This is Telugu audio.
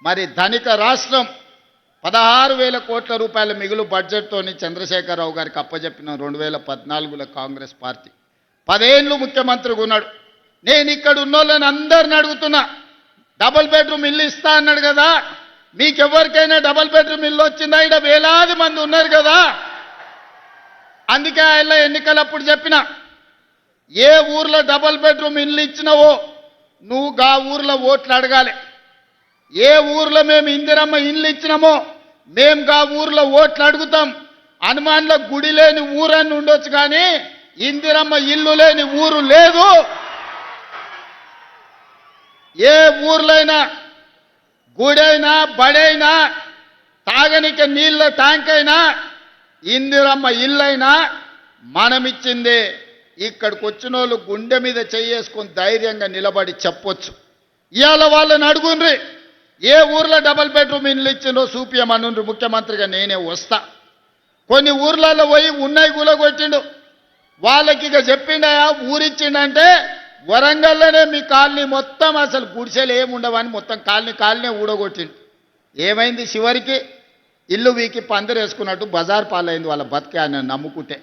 మరి ధనిక రాష్ట్రం 16,000 కోట్ల రూపాయల మిగులు బడ్జెట్తోని చంద్రశేఖరరావు గారికి అప్పజెప్పిన 2014లో కాంగ్రెస్ పార్టీ 10 ఏళ్ళు ముఖ్యమంత్రిగా ఉన్నాడు. నేను ఇక్కడ ఉన్నోళ్ళని అందరిని అడుగుతున్నా, డబుల్ బెడ్రూమ్ ఇల్లు ఇస్తా అన్నాడు కదా, మీకెవరికైనా డబుల్ బెడ్రూమ్ ఇల్లు వచ్చిందా? ఇక్కడ వేలాది మంది ఉన్నారు కదా. అందుకే ఆయన ఎన్నికలప్పుడు చెప్పిన, ఏ ఊర్లో డబుల్ బెడ్రూమ్ ఇల్లు ఇచ్చినావో నువ్వు గా ఊర్లో ఓట్లు అడగాలి. ఏ ఊర్లో మేము ఇందిరమ్మ ఇల్లు ఇచ్చినామో మేము గా ఊర్లో ఓట్లు అడుగుతాం. హనుమాన్లో గుడి లేని ఊరని ఉండొచ్చు కానీ ఇందిరమ్మ ఇల్లు లేని ఊరు లేదు. ఏ ఊర్లైనా గుడైనా బడైనా తాగనిక నీళ్ళ ట్యాంక్ అయినా ఇందిరమ్మ ఇల్లైనా మనమిచ్చిందే. ఇక్కడికి వచ్చిన వాళ్ళు గుండె మీద చేసుకొని ధైర్యంగా నిలబడి చెప్పొచ్చు. ఇవాళ వాళ్ళని అడుగుండ్రి, ఏ ఊర్లో డబుల్ బెడ్రూమ్ ఇల్లు ఇచ్చిందో చూపియమనుండ్రి, ముఖ్యమంత్రిగా నేనే వస్తా. కొన్ని ఊర్లలో పోయి ఉన్నాయి గులగొట్టిండు, వాళ్ళకి ఇక చెప్పిండయా ఊరిచ్చిండంటే వరంగల్లోనే మీ కాలనీ మొత్తం అసలు గుడిసెలు ఏముండవని మొత్తం కాలనీ ఊడగొట్టిండు. ఏమైంది? చివరికి ఇల్లు వీకి పందిరేసుకున్నట్టు బజార్ పాలైంది వాళ్ళ బతికే అని నమ్ముకుంటే.